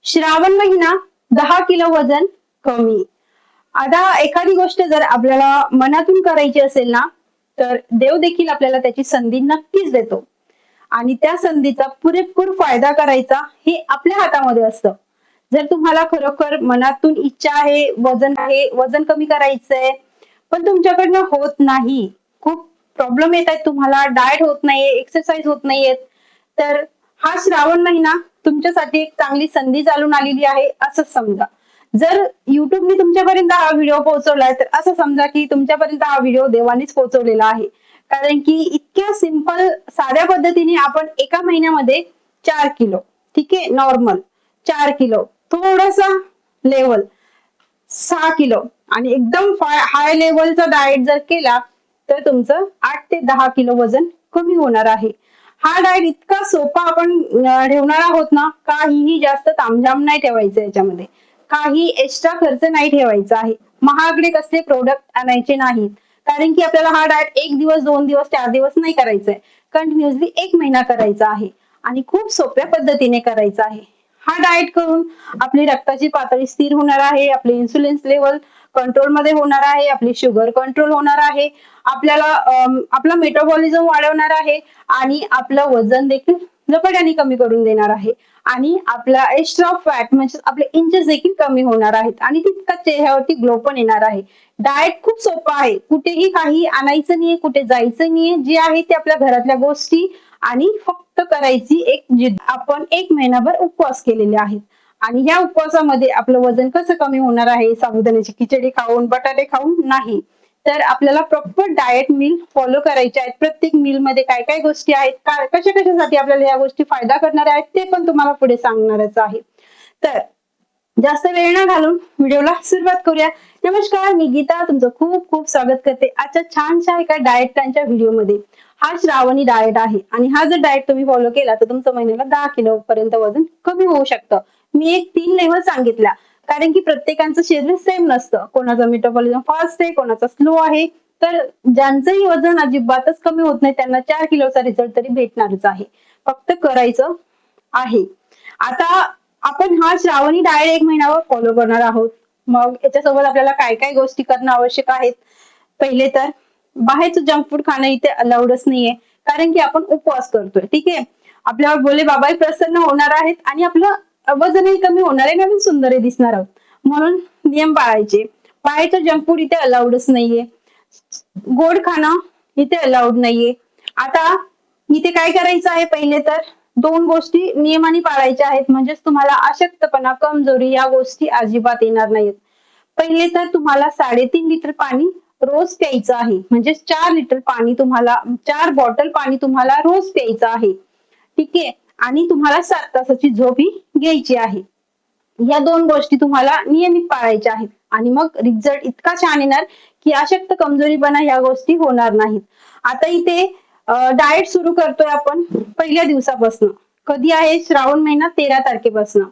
श्रावण महिना 10 किलो वजन कमी. आता एखादी गोष्ट जर आपल्याला मनातून करायची असेल ना, तर देव देखील आपल्याला त्याची संधी नक्कीच देतो आणि त्या संधीचा पुरेपूर फायदा करायचा हे आपल्या हातामध्ये असतं. जर तुम्हाला खरोखर मनातून इच्छा आहे, वजन कमी करायचंय, पण तुमच्याकडनं होत नाही, खूप प्रॉब्लेम येत आहेत तुम्हाला, डाएट होत नाहीये, एक्सरसाइज होत नाहीयेत, तर हा श्रावण महिना तुमच्यासाठी एक चांगली संधी चालून आलेली आहे असंच समजा. जर युट्यूबने तुमच्यापर्यंत हा व्हिडिओ पोहोचवलाय तर असं समजा की तुमच्यापर्यंत हा व्हिडिओ देवानीच पोहोचवलेला आहे. कारण की इतक्या सिंपल साध्या पद्धतीने आपण एका महिन्यामध्ये 4 किलो, ठीक आहे, नॉर्मल 4 किलो, थोडासा लेवल 6 किलो आणि एकदम हाय लेवलचा डाएट जर केला तर तुमचं 8 ते 10 किलो वजन कमी होणार आहे. हा डाएट इतका सोपा आपण ठेवणार आहोत ना, काहीही जास्त तामझाम नाही ठेवायचं याच्यामध्ये, काही एक्स्ट्रा खर्च नाही ठेवायचा आहे, महागडे कसले प्रोडक्ट आणायचे नाहीत. कारण की आपल्याला हा डाएट 1 दिवस 2 दिवस 4 दिवस नाही करायचंय, कंटिन्युअसली 1 महिना करायचा आहे आणि खूप सोप्या पद्धतीने करायचा आहे. हा डाएट करून आपली रक्ताची पातळी स्थिर होणार आहे, आपली इन्सुलिन लेवल कंट्रोल मध्ये होणार आहे, आपली शुगर कंट्रोल होणार आहे, आपल्याला आपला मेटाबॉलिझम वाढवणार आहे आणि आपलं वजन देखील झपाट्याने कमी करून देणार आहे आणि आपला एक्स्ट्रा फॅट म्हणजे आपले इंचेस देखील कमी होणार आहेत आणि तितका चेहऱ्यावरती ग्लो पण येणार आहे. डाएट खूप सोपा आहे, कुठेही काही आणायचं नाहीये, कुठे जायचं नाहीये, जे आहे ते आपल्या घरातल्या गोष्टी आणि फक्त करायची एक जिद्द. आपण 1 महिनाभर उपवास केलेले आहेत आणि ह्या उपवासामध्ये आपलं वजन कसं कमी होणार आहे, साबुदाण्याची खिचडी खाऊन, बटाटे खाऊन नाही, तर आपल्याला प्रॉपर डाएट मील फॉलो करायचे आहेत. प्रत्येक मील मध्ये काय काय गोष्टी आहेत, कशा कशासाठी आपल्याला या गोष्टी फायदा करणार आहेत ते पण तुम्हाला पुढे सांगणारच आहे. तर जास्त वेळ न घालून व्हिडिओला सुरुवात करूया. नमस्कार, मी गीता तुमचं खूप खूप स्वागत करते आजच्या छानशा एका डाएट प्लॅनच्या व्हिडिओमध्ये. हा श्रावणी डाएट आहे आणि हा जर डाएट तुम्ही फॉलो केला तर तुमचं महिन्याला 10 किलो पर्यंत वजन कमी होऊ शकतं. मी एक 3 लेवल सांगितल्या कारण की प्रत्येकाचं शरीर सेम नसतं, कोणाचा मेटाबॉलिझम फास्ट आहे, कोणाचा स्लो आहे. तर ज्यांचंही वजन अजिबातच कमी होत नाही त्यांना 4 किलोचा रिझल्ट तरी भेटणारच आहे, फक्त करायचं आहे. आता आपण हा श्रावणी डाएट 1 महिन्यावर फॉलो करणार आहोत. मग याच्यासोबत आपल्याला काय काय गोष्टी करणं आवश्यक आहेत. पहिले तर बाहेरचं जंक फूड खाणं इथे अलाउडच नाहीये, कारण की आपण उपवास करतोय, ठीक आहे. आपल्यावर भोले बाबाही प्रसन्न होणार आहेत आणि आपलं वजनही कमी होणार आहे, नवीन सुंदरही दिसणार आहोत, म्हणून नियम पाळायचे. बाहेरचं जंक फूड इथे अलाउडच नाहीये, गोड खाणं इथे अलाउड नाहीये. आता इथे काय करायचं आहे, पहिले तर 2 गोष्टी नियमाने पाळायच्या आहेत, म्हणजेच तुम्हाला अशक्तपणा, कमजोरी या गोष्टी अजिबात येणार नाहीत. पहिले तर तुम्हाला 3.5 लिटर पाणी रोज प्यायचं आहे, म्हणजे 4 लिटर पाणी तुम्हाला, 4 बॉटल पाणी तुम्हाला रोज प्यायचं आहे, ठीक आहे. आणि तुम्हाला 7 तासाची झोप ही घ्यायची आहे. या 2 गोष्टी तुम्हाला नियमित पाळायच्या आहेत आणि मग रिझल्ट इतका छान येणार की अशक्त, कमजोरीपणा ह्या गोष्टी होणार नाहीत. आता इथे डाएट सुरू करतोय आपण पहिल्या दिवसापासून. कधी आहे, श्रावण महिना 13 तारखेपासून.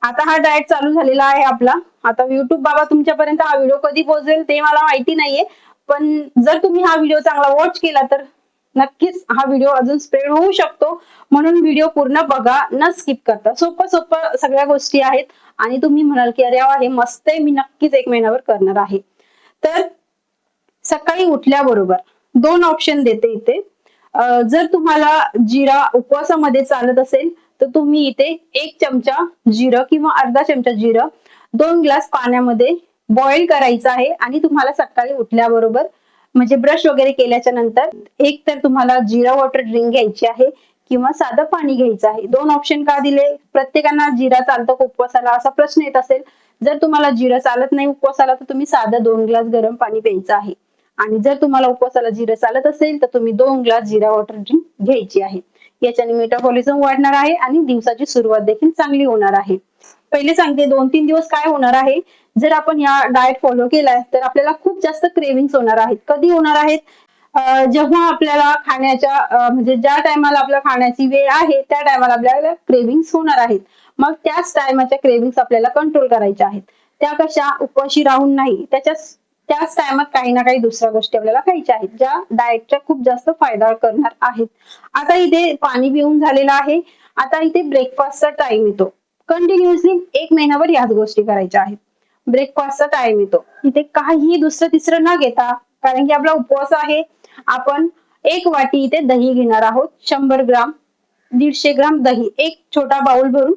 आता हा डाएट चालू झालेला आहे आपला. आता युट्यूब बाबा तुमच्यापर्यंत हा व्हिडिओ कधी पोहोचेल ते मला माहिती नाहीये, पण जर तुम्ही हा व्हिडिओ चांगला वॉच केला तर नक्कीच हा व्हिडिओ अजून स्प्रेड होऊ शकतो. म्हणून व्हिडिओ पूर्ण बघा, न स्किप करता. सोपं सोपं सगळ्या गोष्टी आहेत आणि तुम्ही म्हणाल की अरे वा, हे मस्त आहे, मी नक्कीच 1 महिन्यावर करणार आहे. तर सकाळी उठल्याबरोबर 2 ऑप्शन देते इथे. जर तुम्हाला जिरा उपवासामध्ये चालत असेल तर तुम्ही इथे 1 चमचा जिरं किंवा अर्धा चमचा जिरं 2 ग्लास पाण्यामध्ये बॉईल करायचं आहे आणि तुम्हाला सकाळी उठल्याबरोबर म्हणजे ब्रश वगैरे केल्याच्या नंतर एक तर तुम्हाला जिरा वॉटर ड्रिंक घ्यायची आहे किंवा साधं पाणी घ्यायचं आहे. 2 ऑप्शन का दिले, प्रत्येकांना जिरा चालतो उपवासाला असा प्रश्न येत असेल. जर तुम्हाला जिरं चालत नाही उपवासाला तर तुम्ही साधं 2 ग्लास गरम पाणी प्यायचं आहे आणि जर तुम्हाला उपवासाला जिरं चालत असेल तर तुम्ही 2 ग्लास जिरा वॉटर ड्रिंक घ्यायची आहे. याच्याने मेटाबॉलिझम वाढणार आहे आणि दिवसाची सुरुवात देखील चांगली होणार आहे. पहिले सांगते 2-3 दिवस काय होणार आहे, जर आपण या डाएट फॉलो केलाय तर आपल्याला खूप जास्त क्रेविंग्स होणार आहेत. कधी होणार आहेत, जेव्हा आपल्याला खाण्याच्या म्हणजे ज्या टायमाला आपल्या खाण्याची वेळ आहे त्या टायमाला आपल्याला क्रेविंग्स होणार आहेत. मग त्याच टायमाच्या क्रेविंग्स आपल्याला कंट्रोल करायच्या आहेत. त्या कशा, उपवाशी राहून नाही, त्याच टायमात काही ना काही दुसऱ्या गोष्टी आपल्याला खायच्या आहेत ज्या डाएटचा खूप जास्त फायदा करणार आहेत. आता इथे पाणी पिऊन झालेलं आहे. आता इथे ब्रेकफास्टचा टाइम येतो. कंटिन्युअसली 1 महिनाभर याच गोष्टी करायच्या आहेत. ब्रेकफास्टचा टाइम येतो, इथे काहीही दुसरं तिसरं न घेता, कारण की आपला उपवास आहे, आपण 1 वाटी इथे दही घेणार आहोत. 100 ग्राम, 150 ग्राम दही, एक छोटा बाउल भरून,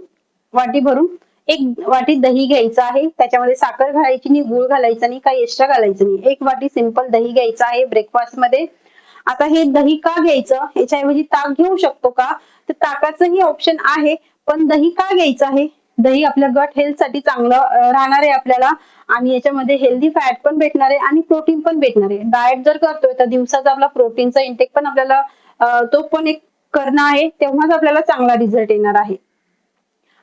वाटी भरून 1 वाटी दही घ्यायचं आहे. त्याच्यामध्ये साखर घालायची नाही, गुळ घालायचा नाही, काही एक्स्ट्रा घालायचं नाही. 1 वाटी सिंपल दही घ्यायचं आहे ब्रेकफास्ट मध्ये. आता हे दही का घ्यायचं, याच्याऐवजी ताक घेऊ शकतो का, तर ताकाचंही ऑप्शन आहे, पण दही का घ्यायचं आहे, दही आपल्या गट हेल्थ साठी चांगलं राहणार आहे आपल्याला, आणि याच्यामध्ये हेल्दी फॅट पण भेटणार आहे आणि प्रोटीन पण भेटणार आहे. डाएट जर करतोय तर दिवसाचा आपला प्रोटीनचा इंटेक पण आपल्याला तो पण एक करणं आहे, तेव्हाच आपल्याला चांगला रिझल्ट येणार आहे.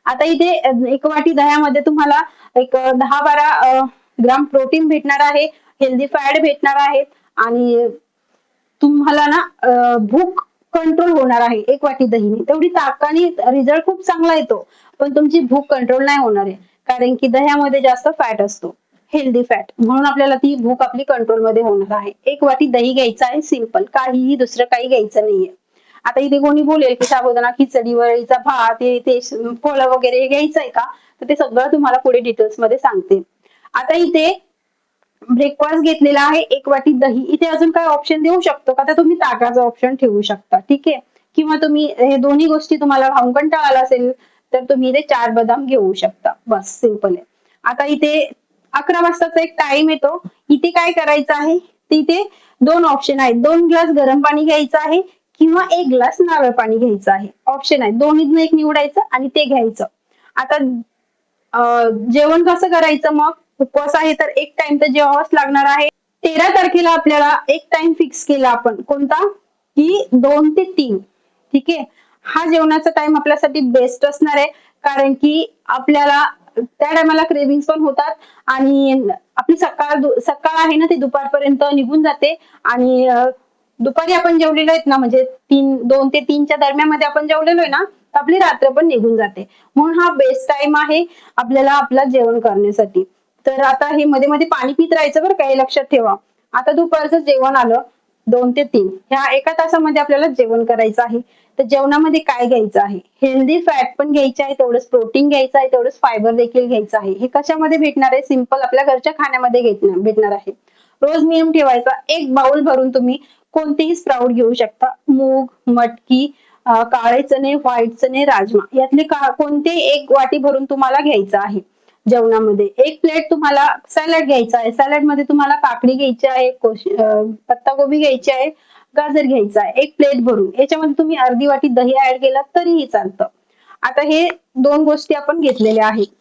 आता इथे 1 वाटी दह्यामध्ये तुम्हाला एक 10-12 ग्राम प्रोटीन भेटणार आहे, हेल्दी फॅट भेटणार आहेत, आणि तुम्हाला ना भूक कंट्रोल होणार आहे 1 वाटी दहीने. तेवढी ताकाने रिझल्ट खूप चांगला येतो, पण तुमची भूक कंट्रोल नाही होणार आहे, कारण की दह्यामध्ये जास्त फॅट असतो, हेल्दी फॅट, म्हणून आपल्याला ती भूक आपली कंट्रोल मध्ये होणार आहे. 1 वाटी दही घ्यायचं आहे सिंपल, काहीही दुसरं काही घ्यायचं नाहीये. आता इथे कोणी बोलेल की साबुदाणा खिचडी, वरईचा भात, ते फळं वगैरे घ्यायचंय का, तर ते सगळं तुम्हाला पुढे डिटेल्स मध्ये सांगते. आता इथे ब्रेकफास्ट घेतलेला आहे, 1 वाटी दही, इथे अजून काय ऑप्शन देऊ शकतो का, तर तुम्ही ताकाचा ऑप्शन ठेवू शकता, ठीक आहे. किंवा तुम्ही हे दोन्ही गोष्टी तुम्हाला खाऊन कंटाळा आला असेल तर तुम्ही इथे 4 बदाम घेऊ शकता, बस सिंपल आहे. आता इथे 11 वाजताचा एक टाइम येतो, इथे काय करायचं आहे, तर इथे 2 ऑप्शन आहेत, 2 ग्लास गरम पाणी घ्यायचं आहे किंवा 1 ग्लास नारळ पाणी घ्यायचं आहे, ऑप्शन आहे, दोन्हीतनं एक निवडायचं आणि ते घ्यायचं. आता जेवण कसं करायचं मग, उपवास आहे तर एक टाइम तर जेवावंच लागणार आहे. 13 तारखेला आपल्याला एक टाइम फिक्स केला आपण, कोणता, की 2 ते 3, ठीक आहे. हा जेवणाचा टाइम आपल्यासाठी बेस्ट असणार आहे, कारण की आपल्याला त्या टायमाला क्रेविंग्स पण होतात, आणि आपली सकाळ आहे ना ती दुपारपर्यंत निघून जाते, आणि दुपारी आपण जेवलेलो आहेत ना, म्हणजे 2 ते 3च्या दरम्यान मध्ये आपण जेवलेलो आहे ना, तर आपली रात्र पण निघून जाते, म्हणून हा बेस्ट टाइम आहे आपल्याला आपला जेवण करण्यासाठी. तर आता हे मध्ये मध्ये पाणी पित राहायचं बरं का, हे लक्षात ठेवा. आता दुपारचं जेवण आलं 2 ते 3, ह्या 1 तासामध्ये आपल्याला जेवण करायचं आहे. तर जेवणामध्ये काय घ्यायचं आहे, हेल्दी फॅट पण घ्यायचे आहे, तेवढंच प्रोटीन घ्यायचं आहे, तेवढंच फायबर देखील घ्यायचं आहे. हे कशामध्ये भेटणार आहे, सिंपल आपल्या घरच्या खाण्यामध्ये भेटणार आहे. रोज नियम ठेवायचा, 1 बाउल भरून तुम्ही कोणतेही स्प्राउट घेऊ शकता, मूग, मटकी, काळे चणे, व्हाईट चणे, राजमा, यातले कोणते 1 वाटी भरून तुम्हाला घ्यायचं आहे. जेवणामध्ये 1 प्लेट तुम्हाला सॅलड घ्यायचा आहे, सॅलड मध्ये तुम्हाला काकडी घ्यायची आहे, पत्ताकोबी घ्यायची आहे, गाजर घ्यायचा आहे, 1 प्लेट भरून. याच्यामध्ये तुम्ही अर्धी वाटी दही ऍड केला तरीही चालतं. आता हे 2 गोष्टी आपण घेतलेल्या आहेत.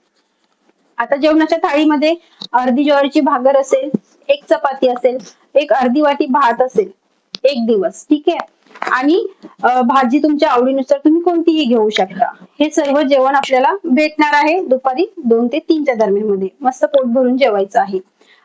आता जेवणाच्या थाळीमध्ये अर्धी ज्वारीची भाकर असेल, 1 चपाती असेल, 1 अर्धी वाटी भात असेल, 1 दिवस, ठीक आहे. आणि भाजी तुमच्या आवडीनुसार तुम्ही कोणतीही घेऊ शकता. हे सर्व जेवण आपल्याला भेटणार आहे दुपारी 2 ते 3च्या दरम्यान मध्ये, मस्त पोट भरून जेवायचं आहे.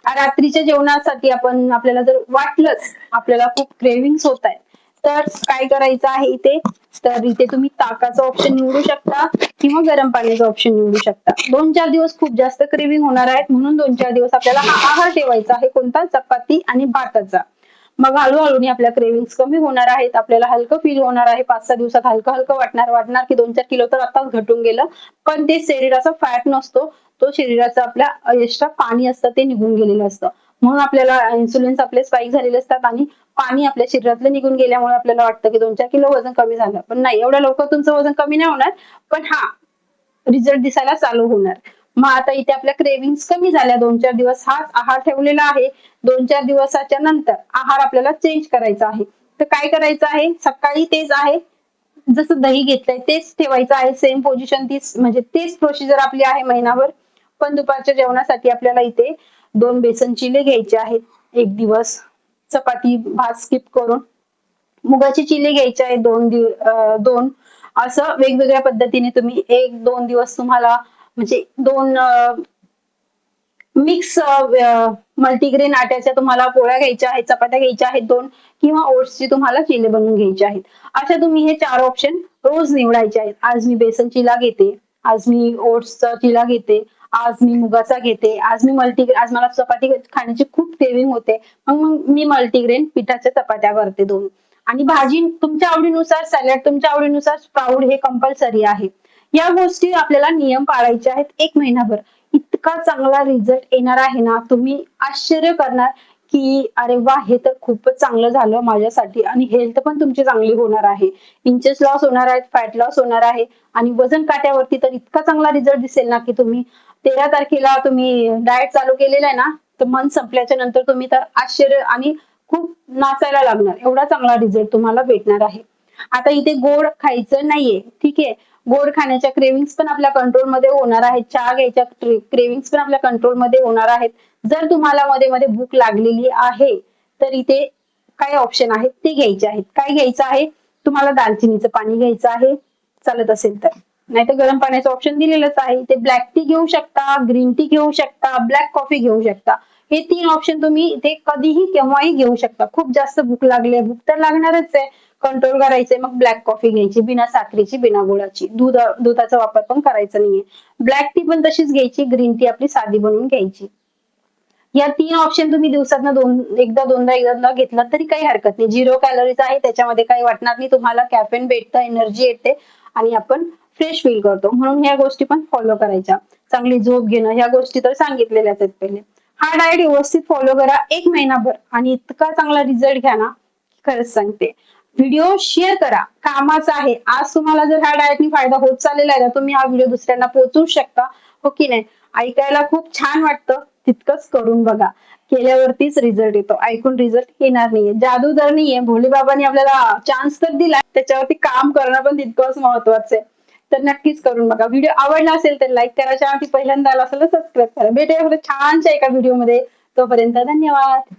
रात्रीच्या जेवणासाठी आपल्याला जर वाटलंच आपल्याला खूप क्रेविंग्स होत आहेत, तर काय करायचं आहे इथे, तर इथे तुम्ही ताकाचा ऑप्शन निवडू शकता किंवा गरम पाण्याचा ऑप्शन निवडू शकता. 2-4 दिवस खूप जास्त क्रेविंग होणार आहेत, म्हणून 2-4 दिवस आपल्याला हा आहार ठेवायचा आहे, कोणता, चपाती आणि भाताचा. मग हळूहळू आपल्या क्रेविंग्स कमी होणार आहेत, आपल्याला हलकं फील होणार आहे, 5-6 दिवसात हलकं हलकं वाटणार की 2-4 किलो तर आताच घटून गेलं, पण ते शरीराचा फॅट नसतो, तो शरीराचा आपल्या एक्स्ट्रा पाणी असतं ते निघून गेलेलं असतं, म्हणून आपल्याला इन्सुलिन्स आपले स्पाइक झालेले असतात, आणि पाणी आपल्या शरीरातलं निघून गेल्यामुळे आपल्याला वाटतं की 2-4 किलो वजन कमी झालं, पण नाही, एवढ्या लवकर तुमचं वजन कमी नाही होणार, पण हा रिझल्ट दिसायला चालू होणार. मग आता इथे आपल्या क्रेविंग्स कमी झाल्या, 2-4 दिवस हाच आहार ठेवलेला आहे, 2-4 दिवसाच्या नंतर आहार आपल्याला चेंज करायचा आहे. तर काय करायचं आहे, सकाळी तेच आहे, जसं दही घेतलंय तेच ठेवायचं आहे, सेम पोझिशन तीच, म्हणजे तेच प्रोसिजर आपली आहे महिनाभर. पण दुपारच्या जेवणासाठी आपल्याला इथे 2 बेसन चिले घ्यायचे आहेत 1 दिवस, चपाती भात स्किप करून. मुगाचे चिले घ्यायचे आहे 2 असं वेगवेगळ्या पद्धतीने तुम्ही 1-2 दिवस तुम्हाला, म्हणजे 2 मिक्स मल्टीग्रेन आट्याच्या तुम्हाला पोळ्या घ्यायच्या आहेत, चपात्या घ्यायच्या आहेत 2, किंवा ओट्सची तुम्हाला चिले बनवून घ्यायचे आहेत. अशा तुम्ही हे 4 ऑप्शन रोज निवडायचे आहेत. आज मी बेसन चिला घेते, आज मी ओट्सचा चिला घेते, आज मी मुगाचा घेते, आज मला चपाती खाण्याची खूप क्रेविंग होते, मग मी मल्टीग्रेन पिठाच्या चपात्या करते 2. आणि भाजी तुमच्या आवडीनुसार, सॅलड तुमच्या आवडीनुसार, स्प्राउट हे कंपल्सरी आहे. या गोष्टी आपल्याला नियम पाळायचे आहेत 1 महिनाभर. इतका चांगला रिझल्ट येणार आहे ना, तुम्ही आश्चर्य करणार की अरे वा, हे तर खूपच चांगलं झालं माझ्यासाठी आणि हेल्थ पण तुमची चांगली होणार आहे. इंचेस लॉस होणार आहेत, फॅट लॉस होणार आहे आणि वजन काट्यावरती तर इतका चांगला रिझल्ट दिसेल ना, की तुम्ही 13 तारखेला तुम्ही डाएट चालू केलेला आहे ना, तर मंथ संपल्याच्या नंतर तुम्ही तर आश्चर्य आणि खूप नाचायला लागणार, एवढा चांगला रिझल्ट तुम्हाला भेटणार आहे. आता इथे गोड खायचं नाहीये, ठीक आहे. गोड खाण्याच्या क्रेविंग्स पण आपल्या कंट्रोलमध्ये होणार आहेत. चहा घ्यायच्या क्रेविंग्स पण आपल्या कंट्रोलमध्ये होणार आहेत. जर तुम्हाला मध्ये मध्ये भूक लागलेली आहे, तर इथे काही ऑप्शन आहेत ते घ्यायचे आहेत. काय घ्यायचं आहे? तुम्हाला दालचिनीचं पाणी घ्यायचं आहे, चालत असेल तर. नाहीतर गरम पाण्याचं ऑप्शन दिलेलंच आहे. ते ब्लॅक टी घेऊ शकता, ग्रीन टी घेऊ शकता, ब्लॅक कॉफी घेऊ शकता. हे 3 ऑप्शन तुम्ही इथे कधीही केव्हाही घेऊ शकता. खूप जास्त भूक लागली आहे, भूक तर लागणारच आहे. कंट्रोल करायचंय, मग ब्लॅक कॉफी घ्यायची, बिना साखरेची, बिना गुळाची. दुधाचा वापर पण करायचा नाहीये. ब्लॅक टी पण तशीच घ्यायची, ग्रीन टी आपली साधी बनवून घ्यायची. या 3 ऑप्शन तुम्ही दिवसातनं एकदा दोनदा घेतलात तरी काही हरकत नाही. 0 कॅलरीज आहे, त्याच्यामध्ये काही वाटणार नाही तुम्हाला. कॅफेन भेटतं, एनर्जी येते आणि आपण फ्रेश फील करतो. म्हणून ह्या गोष्टी पण फॉलो करायच्या. चांगली झोप घेणं, ह्या गोष्टी तर सांगितलेल्याच आहेत पहिले. हा डाएट व्यवस्थित फॉलो करा 1 महिनाभर आणि इतका चांगला रिझल्ट घ्या ना, खरंच सांगते. व्हिडिओ शेअर करा, कामाचा आहे. आज तुम्हाला जर ह्या डाएटनी फायदा होत चाललेला आहे ना, तुम्ही हा व्हिडिओ दुसऱ्यांना पोहोचवू शकता, हो की नाही? ऐकायला खूप छान वाटतं, तितकंच करून बघा. केल्यावरतीच रिझल्ट येतो, ऐकून रिझल्ट येणार नाहीये. जादू तर नाहीये, भोलेबाबांनी आपल्याला चान्स तर दिलाय, त्याच्यावरती काम करणं पण तितकंच महत्वाचं आहे. तर नक्कीच करून बघा. व्हिडिओ आवडला असेल तर लाईक करा, चॅनल पहिल्यांदा आला असेल तर सबस्क्राईब करा. भेटूया छानशा एका व्हिडिओमध्ये. तोपर्यंत धन्यवाद.